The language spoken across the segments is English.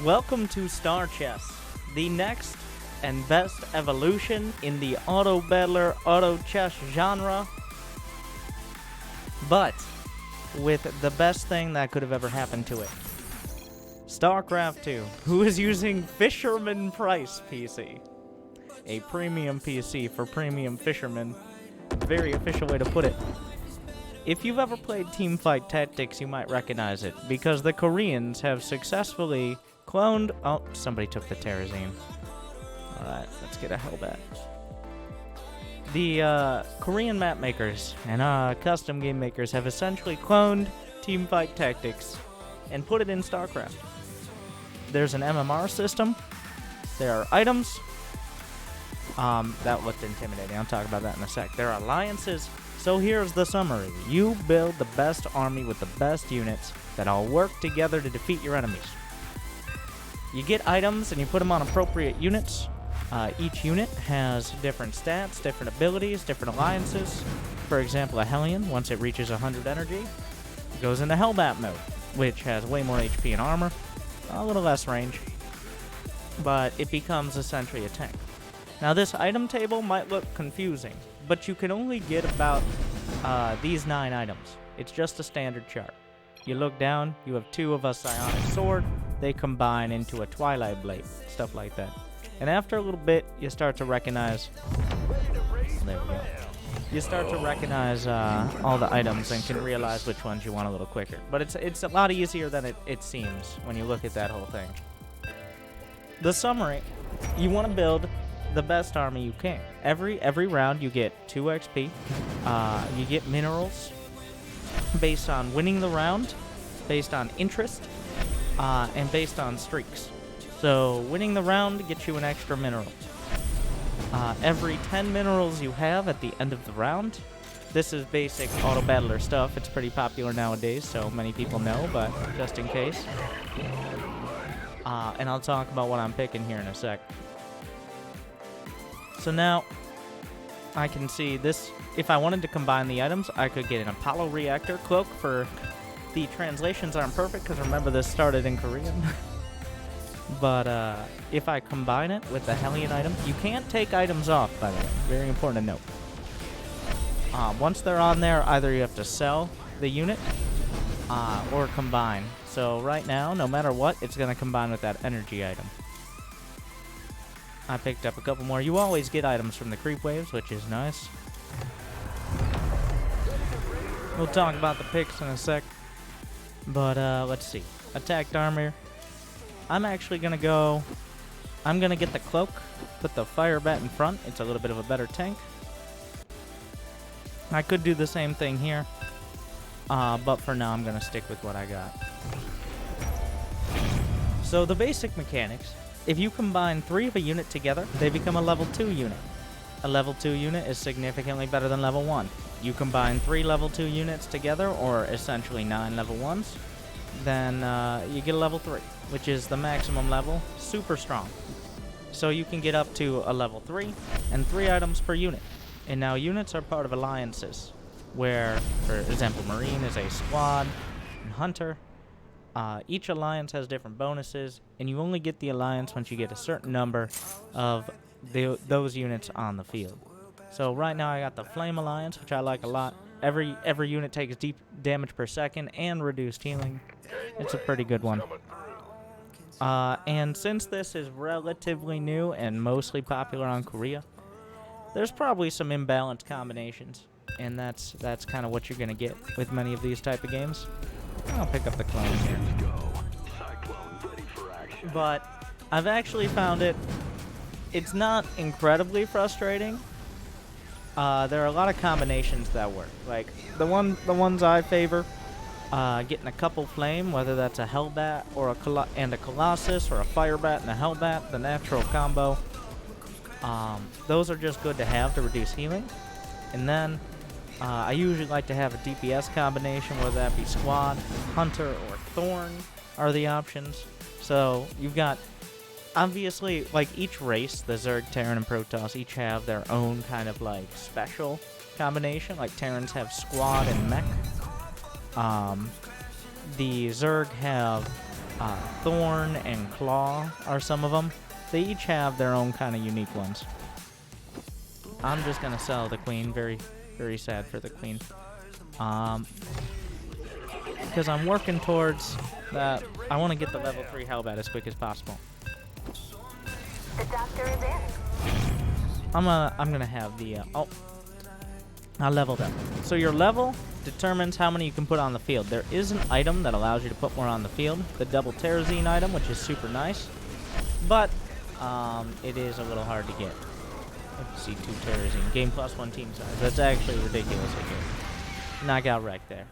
Welcome to Star Chess, the next and best evolution in the auto battler, auto chess genre, but with the best thing that could have ever happened to it. Starcraft 2, who is using Fisherman Price PC, a premium PC for premium fishermen. Very official way to put it. If you've ever played Teamfight Tactics, you might recognize it, because the Koreans have successfully cloned... Oh, somebody took the Terrazine. Alright, let's get a Hellbat. The Korean map makers and custom game makers have essentially cloned Teamfight Tactics and put it in StarCraft. There's an MMR system. There are items. That looked intimidating. I'll talk about that in a sec. There are alliances. So here's the summary. You build the best army with the best units that all work together to defeat your enemies. You get items and you put them on appropriate units. Each unit has different stats, different abilities, different alliances. For example, a Hellion, once it reaches 100 energy, goes into Hellbat mode, which has way more HP and armor, a little less range, but it becomes essentially a tank. Now this item table might look confusing, but you can only get about these 9 items. It's just a standard chart. You look down, you have 2 of a Psionic Sword, they combine into a Twilight Blade, stuff like that. And after a little bit, you start to recognize... There we go. You start to recognize all the items and can realize which ones you want a little quicker. But it's a lot easier than it seems when you look at that whole thing. The summary, you want to build the best army you can. Every round you get 2 XP. You get minerals based on winning the round, based on interest, and based on streaks. So winning the round gets you an extra mineral. Every 10 minerals you have at the end of the round, this is basic auto battler stuff. It's pretty popular nowadays, so many people know, but just in case. And I'll talk about what I'm picking here in a sec. So now, I can see this. If I wanted to combine the items, I could get an Apollo Reactor cloak for... The translations aren't perfect, because remember this started in Korean. But if I combine it with the Hellion item, you can't take items off, by the way. Very important to note. Once they're on there, either you have to sell the unit or combine. So right now, no matter what, it's going to combine with that energy item. I picked up a couple more. You always get items from the creep waves, which is nice. We'll talk about the picks in a sec. But let's see. Attacked armor. I'm actually going to go... I'm going to get the cloak, put the fire bat in front. It's a little bit of a better tank. I could do the same thing here. But for now, I'm going to stick with what I got. So the basic mechanics, if you combine 3 of a unit together, they become a level 2 unit. A level 2 unit is significantly better than level 1. You combine 3 level 2 units together, or essentially 9 level 1s, then you get a level 3, which is the maximum level, super strong. So you can get up to a level 3, and 3 items per unit. And now units are part of alliances, where, for example, Marine is a squad, and Hunter. Each alliance has different bonuses, and you only get the alliance once you get a certain number of those units on the field. So right now I got the Flame Alliance, which I like a lot. Every unit takes deep damage per second and reduced healing. It's a pretty good one. And since this is relatively new and mostly popular on Korea, there's probably some imbalanced combinations, and that's kind of what you're gonna get with many of these type of games. I'll pick up the clone here. But I've actually found it's not incredibly frustrating. There are a lot of combinations that work. Like the ones I favor, getting a couple flame, whether that's a Hellbat or a Colossus, or a Firebat and a Hellbat, the natural combo. Those are just good to have to reduce healing. And then I usually like to have a DPS combination, whether that be Squad, Hunter, or Thorn are the options. So you've got, obviously, like each race, the Zerg, Terran, and Protoss each have their own kind of like special combination. Like Terrans have Squad and Mech. The Zerg have Thorn and Claw are some of them. They each have their own kind of unique ones. I'm just gonna sell the queen. Very, very sad for the queen. Because I'm working towards that. I want to get the level 3 Hellbat as quick as possible. The doctor is in. I'm gonna have the I leveled up. So your level determines how many you can put on the field. There is an item that allows you to put more on the field, the double Terrazine item, which is super nice, but it is a little hard to get. C2 Terrazine, game plus 1 team size. That's actually ridiculous. Knockout wreck there.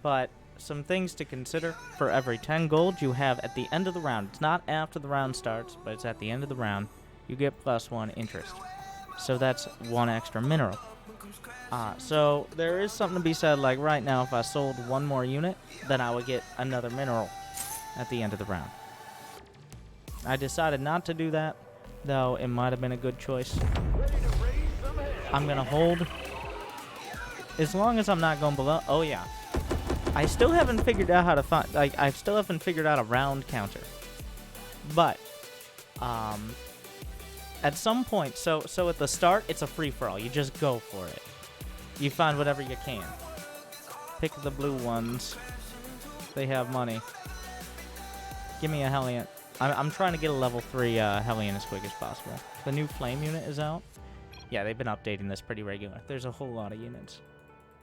But some things to consider: for every 10 gold you have at the end of the round, it's not after the round starts, but it's at the end of the round, you get plus 1 interest. So that's 1 extra mineral. So there is something to be said, like right now, if I sold 1 more unit, then I would get another mineral at the end of the round. I decided not to do that, though it might have been a good choice. I'm gonna hold as long as I'm not going below. Oh yeah, I still haven't figured out how to find, like, I still haven't figured out a round counter, but at some point, so at the start, it's a free-for-all. You just go for it. You find whatever you can. Pick the blue ones. They have money. Give me a Hellion. I'm trying to get a level 3 Hellion as quick as possible. The new Flame unit is out. Yeah, they've been updating this pretty regular. There's a whole lot of units.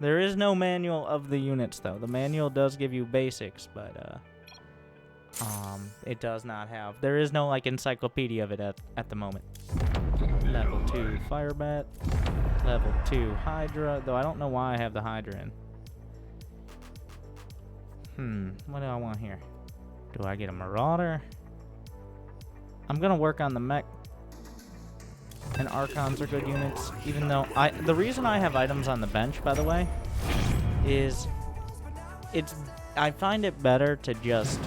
There is no manual of the units, though. The manual does give you basics, but it does not have. There is no, like, encyclopedia of it at the moment. Level 2 Firebat. Level 2 Hydra, though I don't know why I have the Hydra in. What do I want here? Do I get a Marauder? I'm gonna work on the mech. And Archons are good units, even though the reason I have items on the bench, by the way, is I find it better to just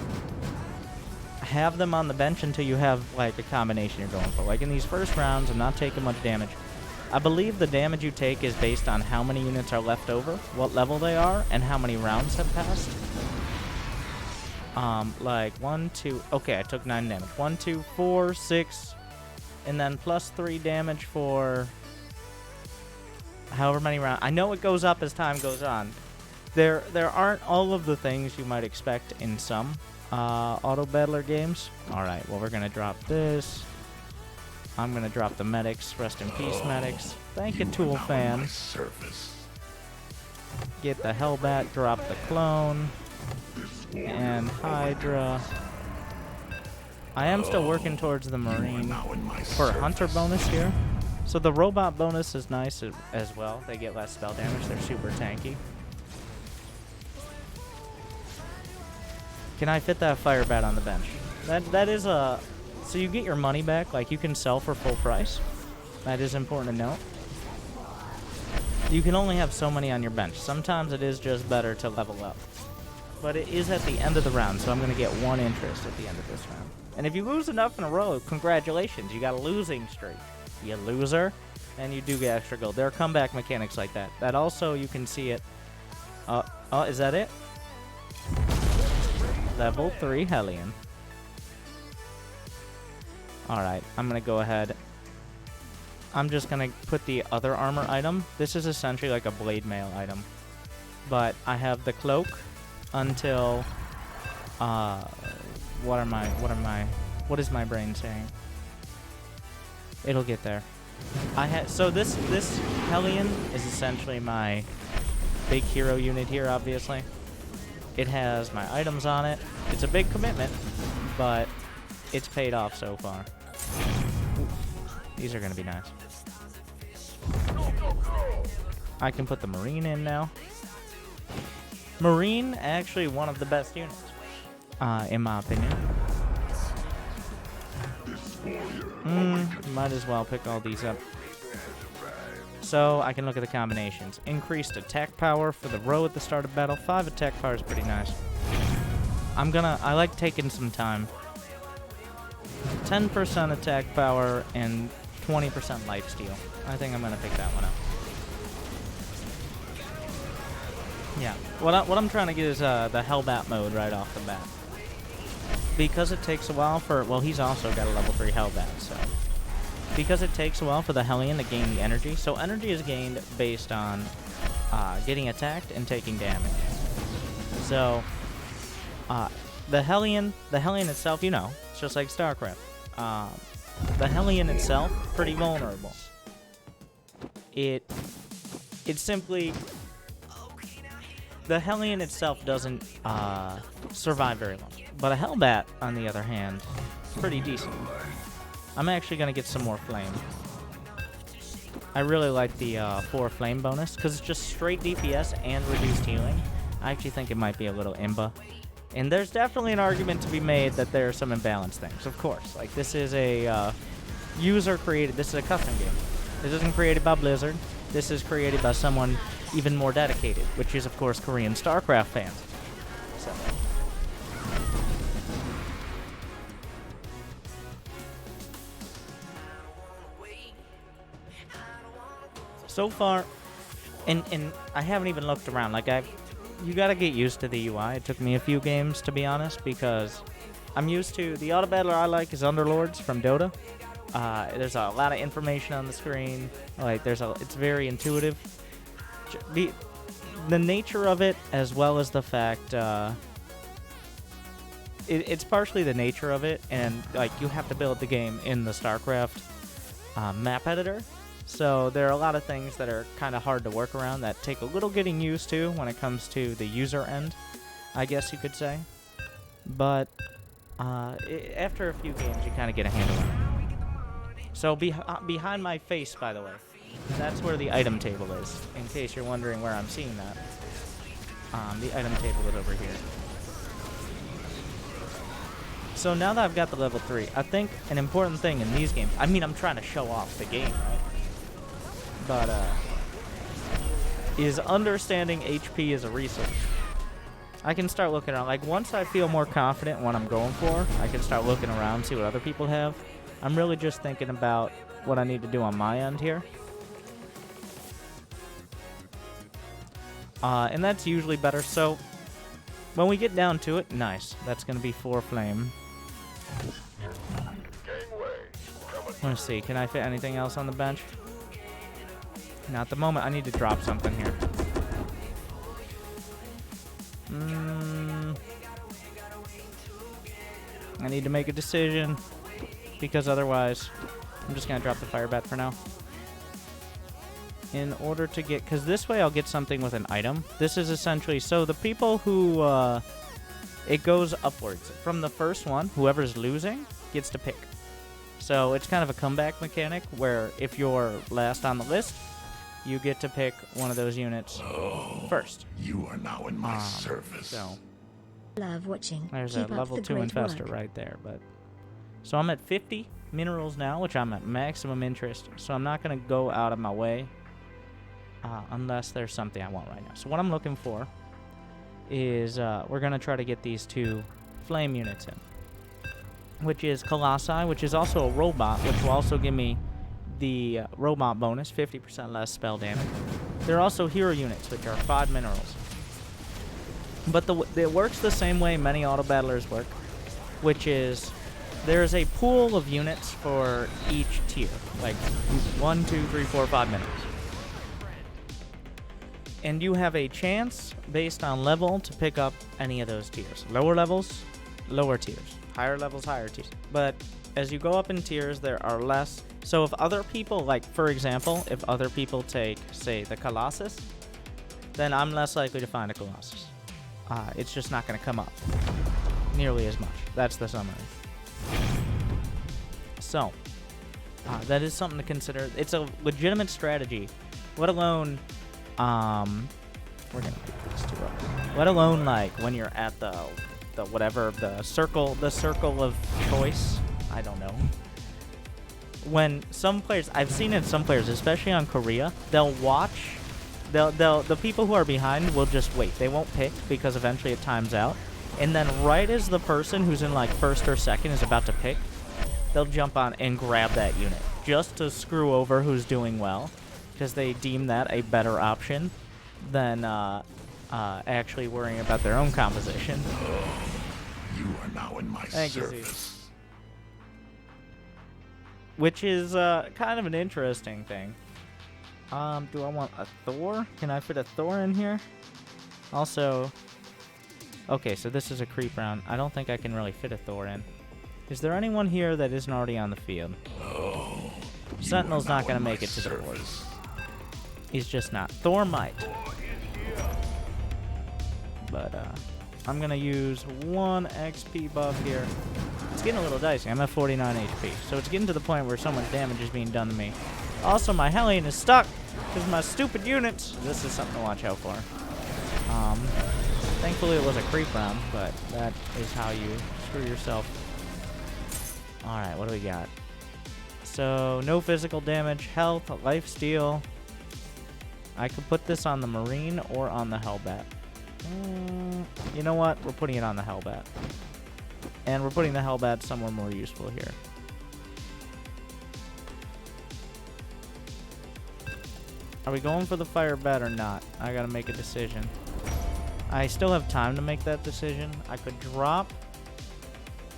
have them on the bench until you have, like, a combination you're going for. Like in these first rounds, I'm not taking much damage. I believe the damage you take is based on how many units are left over, what level they are, and how many rounds have passed. Like 1, 2, okay, I took 9 damage. 1, 2, 4, 6, and then plus 3 damage for however many rounds. I know it goes up as time goes on. There aren't all of the things you might expect in some auto battler games. Alright, well, we're gonna drop this. I'm gonna drop the medics. Rest in peace, medics. Thank you, Tool Fan. Get the Hellbat, drop the clone. And Hydra. I am still working towards the Marine for a Hunter bonus here. So the robot bonus is nice as well. They get less spell damage. They're super tanky. Can I fit that Firebat on the bench? That is a... So you get your money back. Like, you can sell for full price. That is important to note. You can only have so many on your bench. Sometimes it is just better to level up. But it is at the end of the round, so I'm going to get 1 interest at the end of this round. And if you lose enough in a row, congratulations. You got a losing streak. You loser, and you do get extra gold. There are comeback mechanics like that. That also, you can see it. Oh, is that it? Level 3 Hellion. Alright, I'm going to go ahead. I'm just going to put the other armor item. This is essentially like a blade mail item. But I have the cloak until... What is my brain saying? It'll get there. So this Hellion is essentially my big hero unit here, obviously. It has my items on it. It's a big commitment, but it's paid off so far. Ooh, these are going to be nice. I can put the Marine in now. Marine, actually one of the best units, in my opinion. Might as well pick all these up. So I can look at the combinations. Increased attack power for the row at the start of battle. 5 attack power is pretty nice. I like taking some time. 10% attack power and 20% lifesteal. I think I'm gonna pick that one up. Yeah. What I'm trying to get is the Hellbat mode right off the bat. because it takes a while for, well, he's also got a level 3 Hellbat, so. Because it takes a while for the Hellion to gain the energy, so energy is gained based on getting attacked and taking damage. So, the Hellion itself, you know, it's just like Starcraft. The Hellion itself, pretty vulnerable. It simply, the Hellion itself doesn't survive very long. But a Hellbat, on the other hand, pretty decent. I'm actually going to get some more flame. I really like the 4 flame bonus, because it's just straight DPS and reduced healing. I actually think it might be a little imba. And there's definitely an argument to be made that there are some imbalanced things, of course. Like, this is a user-created, this is a custom game. This isn't created by Blizzard. This is created by someone even more dedicated, which is, of course, Korean Starcraft fans. So far, and I haven't even looked around. Like, you gotta get used to the UI. It took me a few games, to be honest, because I'm used to, the auto battler I like is Underlords from Dota. There's a lot of information on the screen. Like, it's very intuitive. The nature of it, as well as the fact, it's partially the nature of it, and, like, you have to build the game in the StarCraft map editor. So there are a lot of things that are kind of hard to work around that take a little getting used to when it comes to the user end, I guess you could say. But after a few games, you kind of get a handle on it. So behind my face, by the way, that's where the item table is, in case you're wondering where I'm seeing that. The item table is over here. So now that I've got the level 3, I think an important thing in these games, I mean, I'm trying to show off the game, right? But, is understanding HP as a resource. I can start looking around. Like, once I feel more confident in what I'm going for, I can start looking around, see what other people have. I'm really just thinking about what I need to do on my end here. And that's usually better. So, when we get down to it, nice. That's going to be 4 flame. Let's see. Can I fit anything else on the bench? Not at the moment. I need to drop something here. I need to make a decision, because otherwise I'm just going to drop the fire bat for now. In order to get, because this way I'll get something with an item. This is essentially, so the people who, it goes upwards. From the first one, whoever's losing gets to pick. So it's kind of a comeback mechanic, where if you're last on the list, you get to pick one of those units first. You are now in my service. So Love watching. there's Keep a level up the 2 great infester work. right there. But so I'm at 50 minerals now, which I'm at maximum interest. So I'm not going to go out of my way unless there's something I want right now. So what I'm looking for is we're going to try to get these 2 flame units in, which is Colossi, which is also a robot, which will also give me the robot bonus, 50% less spell damage. There are also hero units, which are 5 minerals. But it works the same way many auto battlers work, which is there's a pool of units for each tier, like 1, 2, 3, 4, 5 minerals. And you have a chance, based on level, to pick up any of those tiers. Lower levels, lower tiers. Higher levels, higher tiers. But as you go up in tiers, there are less. So if other people, like, for example, if other people take, say, the Colossus, then I'm less likely to find a Colossus. It's just not going to come up nearly as much. That's the summary. So, that is something to consider. It's a legitimate strategy, let alone, we're going to do this too. Let alone, like, when you're at the whatever, the circle of choice. I don't know. When some players, I've seen it in some players, especially on Korea, they'll watch, the people who are behind will just wait. They won't pick because eventually it times out. And then right as the person who's in like first or second is about to pick, they'll jump on and grab that unit just to screw over who's doing well, because they deem that a better option than actually worrying about their own composition. You are now in my Thank you, service. Which is kind of an interesting thing. Do I want a Thor? Can I fit a Thor in here? Also, okay, so this is a creep round. I don't think I can really fit a Thor in. Is there anyone here that isn't already on the field? Oh, Sentinel's not going to make it to the board. He's just not. Thor might. But, I'm going to use 1 XP buff here. It's getting a little dicey. I'm at 49 HP. So it's getting to the point where so much damage is being done to me. Also, my Hellion is stuck because of my stupid units. This is something to watch out for. Thankfully it was a creep round, but that is how you screw yourself. Alright, what do we got? So, no physical damage, health, life steal. I could put this on the Marine or on the Hellbat. You know what? We're putting it on the Hellbat. And we're putting the Hellbat somewhere more useful here. Are we going for the Firebat or not? I gotta make a decision. I still have time to make that decision. I could drop.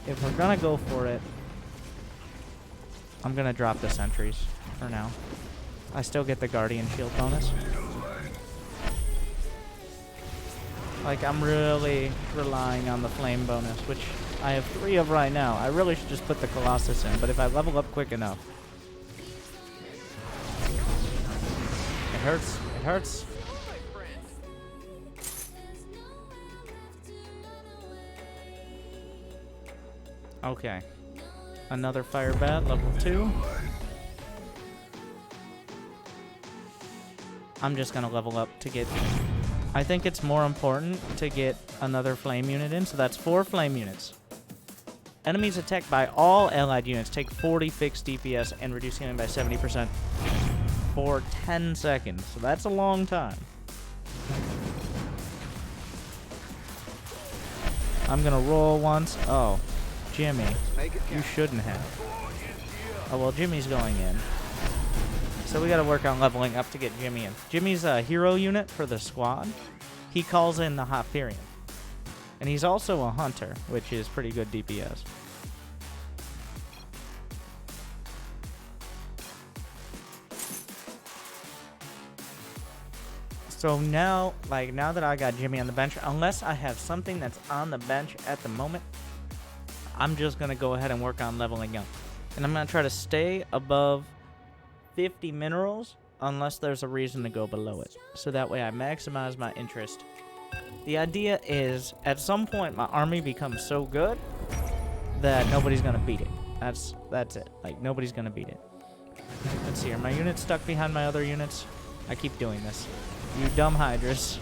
If we're gonna go for it, I'm gonna drop the sentries for now. I still get the Guardian Shield bonus. Like, I'm really relying on the Flame bonus, which I have 3 of right now. I really should just put the Colossus in, but if I level up quick enough. It hurts. It hurts. Okay. Another Firebat, level 2. I'm just gonna level up to get... I think it's more important to get another Flame unit in, so that's 4 Flame units. Enemies attacked by all allied units take 40 fixed DPS and reduce healing by 70% for 10 seconds. So that's a long time. I'm gonna roll once. Oh, Jimmy, you shouldn't have. Oh, well, Jimmy's going in. So we gotta work on leveling up to get Jimmy in. Jimmy's a hero unit for the squad. He calls in the Hyperion. And he's also a hunter, which is pretty good DPS. So now, now that I got Jimmy on the bench, unless I have something that's on the bench at the moment, I'm just gonna go ahead and work on leveling up. And I'm gonna try to stay above 50 minerals unless there's a reason to go below it. So that way I maximize my interest. The idea is, at some point, my army becomes so good that nobody's gonna beat it. That's it. Like, nobody's gonna beat it. Let's see, are my units stuck behind my other units? I keep doing this. You dumb Hydras.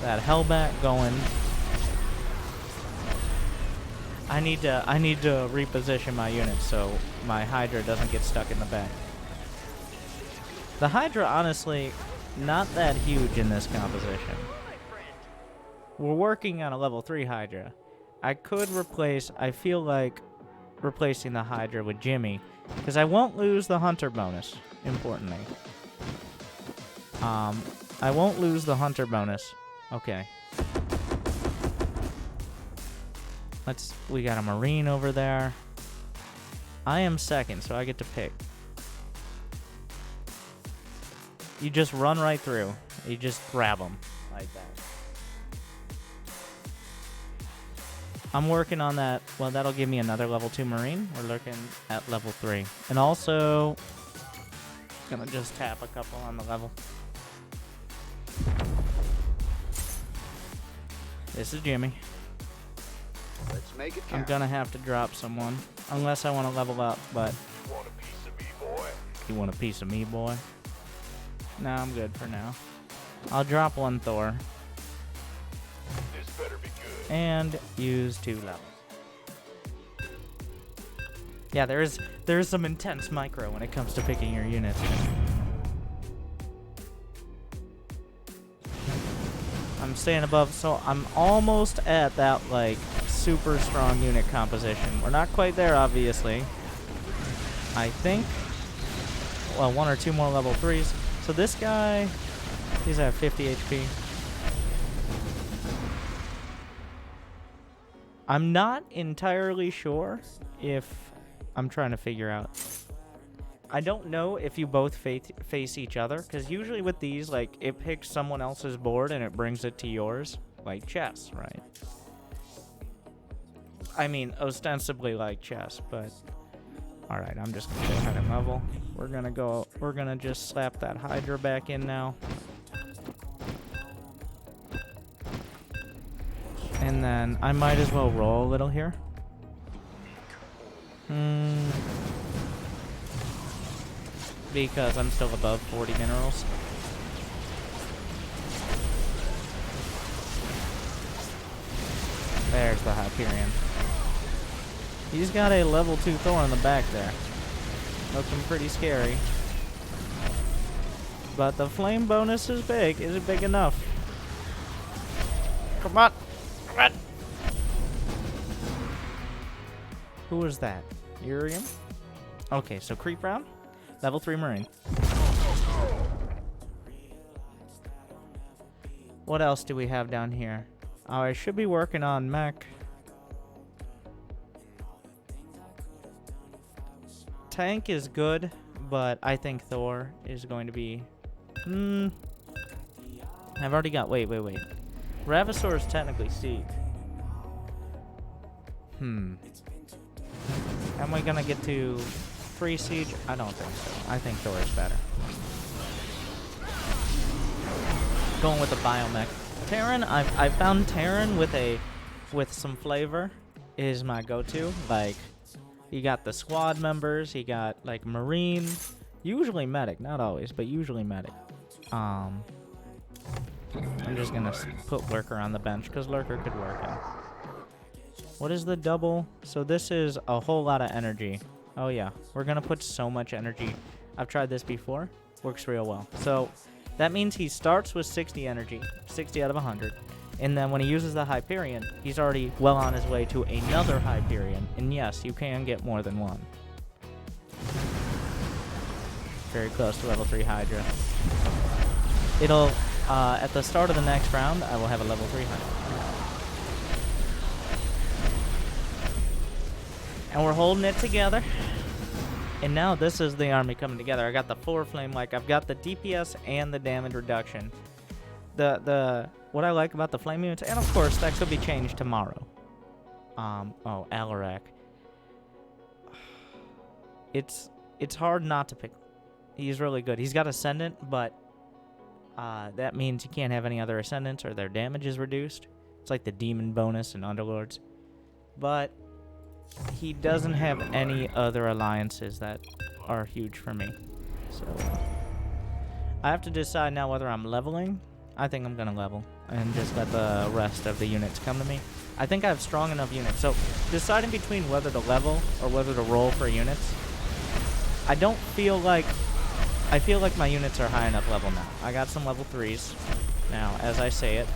That Hellbat going. I need to reposition my units so my Hydra doesn't get stuck in the back. The Hydra, honestly, not that huge in this composition. We're working on a level 3 Hydra. I could replace, I feel like replacing the Hydra with Jimmy, because I won't lose the Hunter bonus, importantly. I won't lose the Hunter bonus. Okay. We got a Marine over there. I am second, so I get to pick. You just run right through. You just grab them like that. I'm working on that. Well, that'll give me another level 2 Marine. We're looking at level 3. And also, gonna just tap a couple on the level. This is Jimmy. Let's make it count. I'm gonna have to drop someone. Unless I want to level up, but... Want a piece of me, boy? You want a piece of me, boy? No, I'm good for now. I'll drop 1 Thor. This better be good. And use 2 levels. Yeah, there is some intense micro when it comes to picking your units. I'm staying above, so I'm almost at that, super strong unit composition. We're not quite there, obviously. I think, well, 1 or 2 more level 3s. So this guy, he's at 50 HP. I'm not entirely sure if... I'm trying to figure out. I don't know if you both face each other, because usually with these, like, it picks someone else's board and it brings it to yours. Like chess, right? I mean, ostensibly like chess, but... Alright, I'm just gonna go ahead and level. We're gonna just slap that Hydra back in now. And then I might as well roll a little here. Because I'm still above 40 minerals. There's the Hyperion. He's got a level 2 Thor in the back there. Looking pretty scary. But the flame bonus is big. Is it big enough? Come on! Come on! Who was that? Urium? Okay, so creep round. Level 3 Marine. What else do we have down here? Oh, I should be working on mech. Tank is good, but I think Thor is going to be... I've already got... Wait. Ravasaur is technically Siege. Am I gonna get to 3 Siege? I don't think so. I think Thor is better. Going with the Biomech. Terran, I found Terran with some flavor is my go-to. Like, you got the squad members, you got like Marine, usually medic, not always, but usually medic. I'm just gonna put Lurker on the bench because Lurker could work in. What is the double? So this is a whole lot of energy. Oh yeah, we're gonna put so much energy. I've tried this before, works real well. So that means he starts with 60 energy, 60 out of 100. And then when he uses the Hyperion, he's already well on his way to another Hyperion. And yes, you can get more than one. Very close to level 3 Hydra. It'll, at the start of the next round, I will have a level 3 Hydra. And we're holding it together. And now this is the army coming together. I got the 4 flame, like I've got the DPS and the damage reduction. What I like about the flame units, and of course that could be changed tomorrow. Oh, Alarak. It's hard not to pick. He's really good. He's got Ascendant, but that means he can't have any other Ascendants or their damage is reduced. It's like the Demon bonus in Underlords. But he doesn't have any other alliances that are huge for me. So I have to decide now whether I'm leveling. I think I'm going to level and just let the rest of the units come to me. I think I have strong enough units. So deciding between whether to level or whether to roll for units, I don't feel like... I feel like my units are high enough level now. I got some level 3s. Now, as I say it,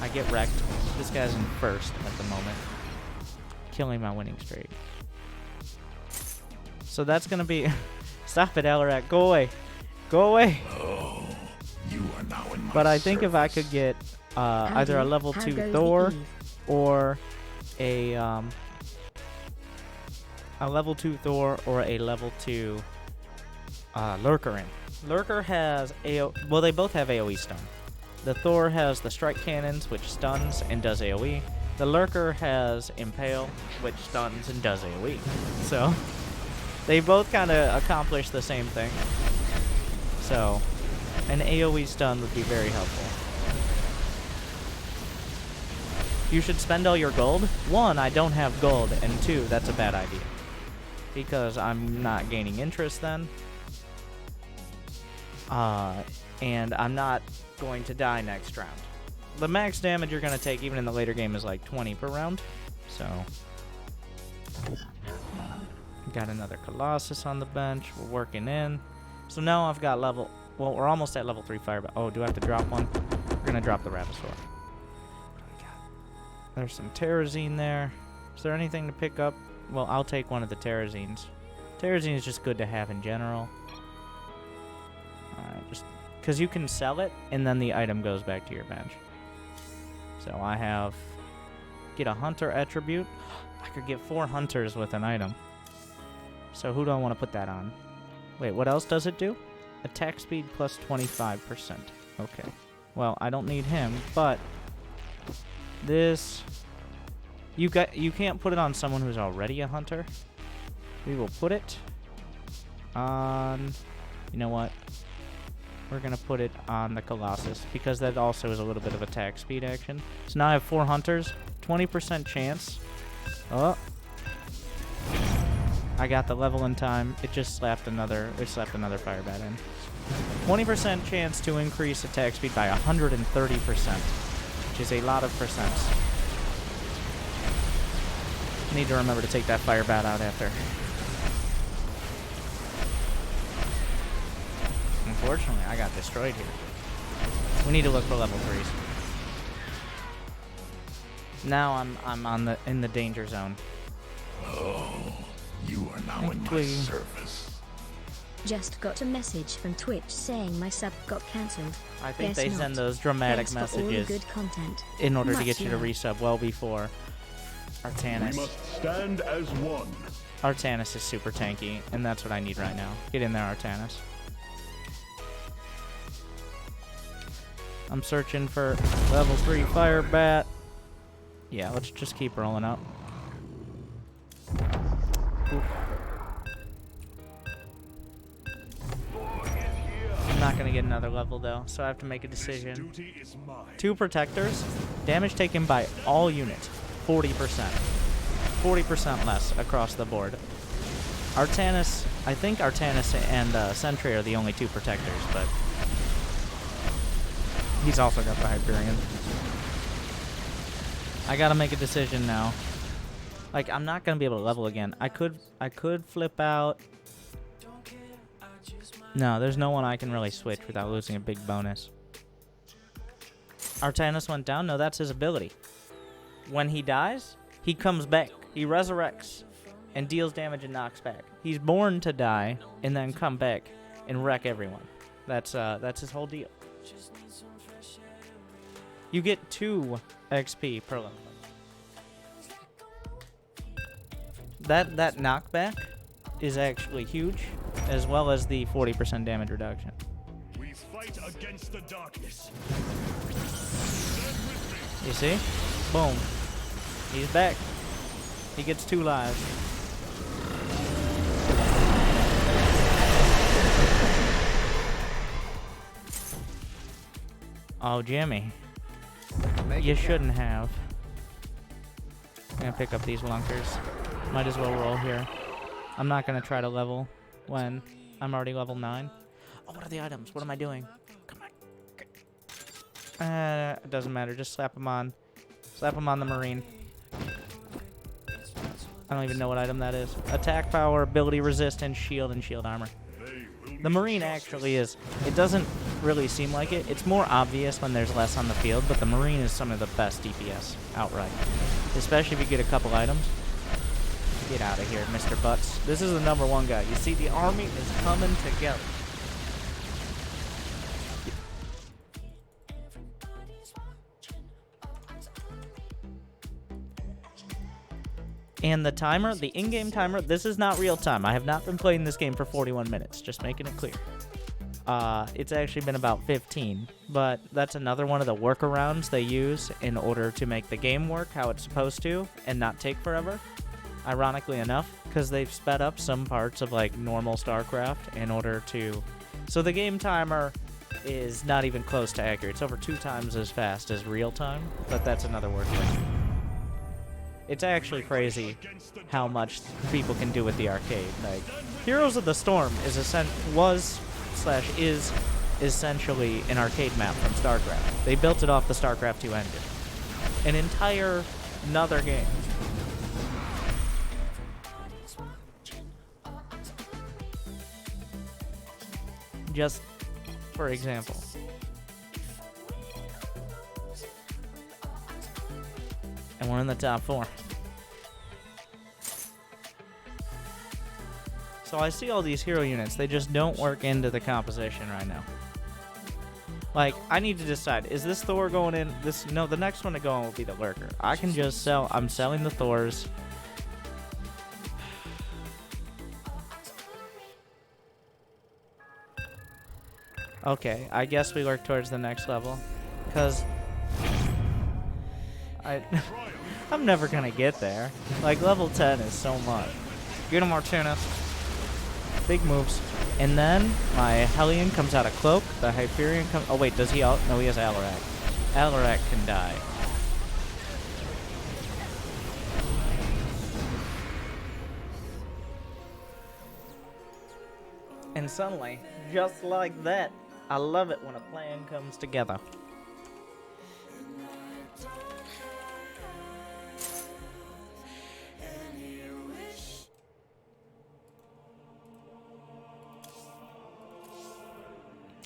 I get wrecked. This guy's in first at the moment. Killing my winning streak. So that's going to be... Stop it, Alarak. Go away. Go away. Oh, you are now in my But I think if I service. could get either a level How 2 goes the Thor Eve? or a level 2 Thor or a level 2 Lurker in. Lurker has well, they both have AoE stun. The Thor has the strike cannons, which stuns and does AoE. The Lurker has Impale, which stuns and does AoE. So they both kind of accomplish the same thing. So an AoE stun would be very helpful. You should spend all your gold. 1, I don't have gold, and 2, that's a bad idea. Because I'm not gaining interest then. And I'm not going to die next round. The max damage you're going to take even in the later game is like 20 per round. So, got another Colossus on the bench. We're working in. So now I've got level... Well, we're almost at level 3 fire. Oh, do I have to drop one? We're going to drop the Ravasaur. There's some Terrazine there. Is there anything to pick up? Well, I'll take one of the Terrazines. Terrazine is just good to have in general. Just because you can sell it, and then the item goes back to your bench. So I have get a hunter attribute. I could get 4 hunters with an item. So who do I want to put that on? Wait, what else does it do? Attack speed plus 25%. Okay. Well, I don't need him, but this you can't put it on someone who's already a hunter. We will put it on, you know what? We're gonna put it on the Colossus because that also is a little bit of attack speed action. So now I have 4 hunters, 20% chance. Oh, I got the level in time. It just slapped another. It slapped another fire bat in. 20% chance to increase attack speed by 130%, which is a lot of percents. Need to remember to take that fire bat out after. Unfortunately, I got destroyed here. We need to look for level 3s. Now I'm in the danger zone. Oh, you are now in my service. Just got a message from Twitch saying my sub got cancelled. I think Guess they not. send those dramatic Thanks for all the messages good content. in order to Much get you to love. resub well before We Artanis. must stand as one. Artanis is super tanky, and that's what I need right now. Get in there, Artanis. I'm searching for level 3 fire bat. Yeah, let's just keep rolling up. Oof. I'm not gonna get another level though, so I have to make a decision. 2 protectors, damage taken by all units, 40%. 40% less across the board. Artanis, I think Artanis and Sentry are the only 2 protectors, but he's also got the Hyperion. I gotta make a decision now. Like, I'm not gonna be able to level again. I could flip out. No, there's no one I can really switch without losing a big bonus. Artanis went down? No, that's his ability. When he dies, he comes back. He resurrects and deals damage and knocks back. He's born to die and then come back and wreck everyone. That's his whole deal. You get 2 XP per level. That knockback is actually huge, as well as the 40% damage reduction. We fight against the darkness. You see? Boom. He's back. He gets 2 lives. Oh, Jimmy. You shouldn't have. I'm gonna pick up these lunkers. Might as well roll here. I'm not gonna try to level when I'm already level 9. Oh, what are the items? What am I doing? Come on. It doesn't matter. Just slap them on. Slap them on the Marine. I don't even know what item that is. Attack power, ability resistance, shield, and shield armor. The Marine actually is, it doesn't really seem like it. It's more obvious when there's less on the field, but the Marine is some of the best DPS outright. Especially if you get a couple items. Get out of here, Mr. Butts. This is the #1 guy. You see, the army is coming together. And the timer, the in-game timer, this is not real time. I have not been playing this game for 41 minutes, just making it clear. It's actually been about 15, but that's another one of the workarounds they use in order to make the game work how it's supposed to and not take forever. Ironically enough, because they've sped up some parts of like normal StarCraft in order to... So the game timer is not even close to accurate. It's over 2 times as fast as real time, but that's another workaround. It's actually crazy how much people can do with the arcade. Like, Heroes of the Storm is is essentially an arcade map from StarCraft. They built it off the StarCraft 2 engine. An entire another game. Just for example. And we're in the top 4. So I see all these hero units. They just don't work into the composition right now. Like, I need to decide, is this Thor going in? No, the next one to go on will be the Lurker. I can just sell, I'm selling the Thors. Okay, I guess we work towards the next level. Because I'm never gonna get there. Like, level 10 is so much. Get him, Martinez. Big moves. And then my Hellion comes out of Cloak. The Hyperion comes... Oh, wait, does he... No, he has Alarak. Alarak can die. And suddenly, just like that, I love it when a plan comes together.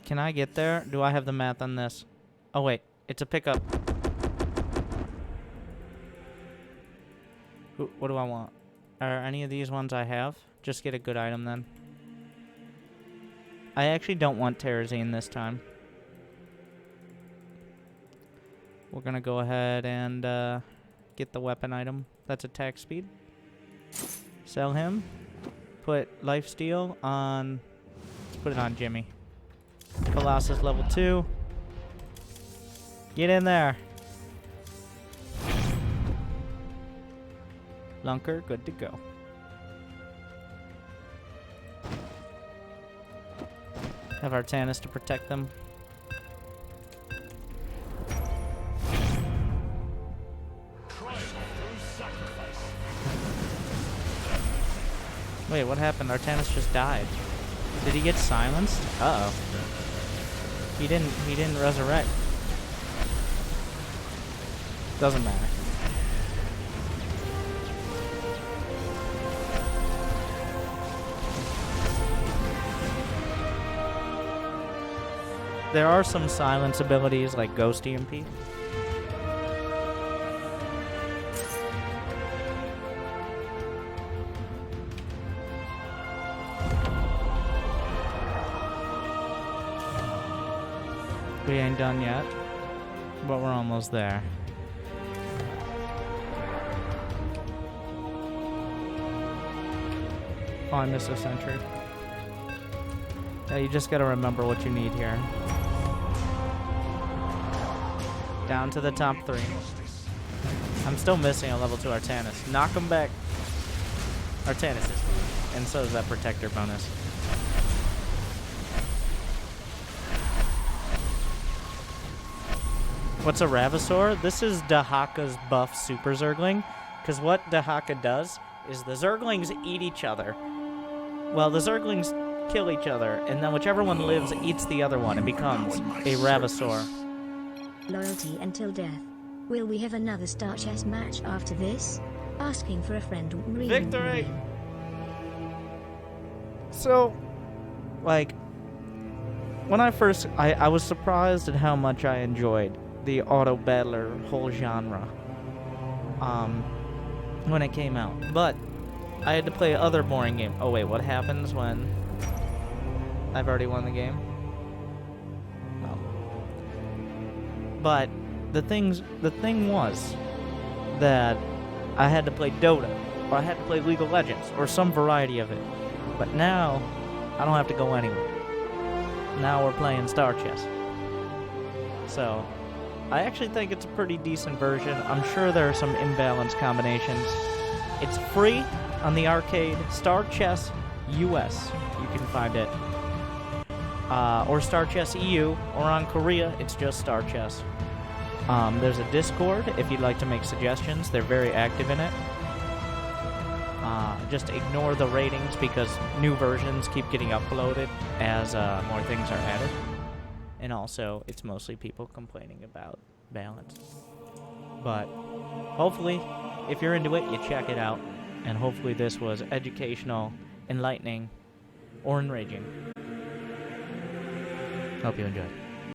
Can I get there? Do I have the math on this? Oh, wait. It's a pickup. What do I want? Are any of these ones I have? Just get a good item then. I actually don't want Terrazine this time. We're going to go ahead and get the weapon item. That's attack speed. Sell him. Put lifesteal on... Let's put it on Jimmy. Colossus level 2. Get in there. Lunker, good to go. Have Artanis to protect them. Wait, what happened? Artanis just died. Did he get silenced? Uh-oh. He didn't resurrect. Doesn't matter. There are some silence abilities like Ghost EMP. We ain't done yet, but we're almost there. Oh, I missed a sentry. Yeah, you just gotta remember what you need here. Down to the top 3. I'm still missing a level 2 Artanis. Knock him back. Artanis is weak, and so is that protector bonus. What's a Ravasaur? This is Dahaka's buff Super Zergling. Because what Dahaka does is the Zerglings eat each other. Well, the Zerglings kill each other, and then whichever one lives eats the other one and becomes a Ravasaur. Loyalty until death. Will we have another Star Chess match after this? Asking for a friend. Victory! So, like, when I first... I was surprised at how much I enjoyed the auto-battler whole genre when it came out. But I had to play other boring games. Oh, wait, what happens when I've already won the game? No. But the thing was that I had to play Dota, or I had to play League of Legends, or some variety of it. But now, I don't have to go anywhere. Now we're playing Star Chess. So, I actually think it's a pretty decent version. I'm sure there are some imbalanced combinations. It's free on the arcade, Star Chess US. You can find it. Or Star Chess EU, or on Korea, it's just Star Chess. There's a Discord if you'd like to make suggestions. They're very active in it. Just ignore the ratings because new versions keep getting uploaded as more things are added. And also, it's mostly people complaining about balance. But hopefully, if you're into it, you check it out. And hopefully this was educational, enlightening, or enraging. Hope you enjoyed.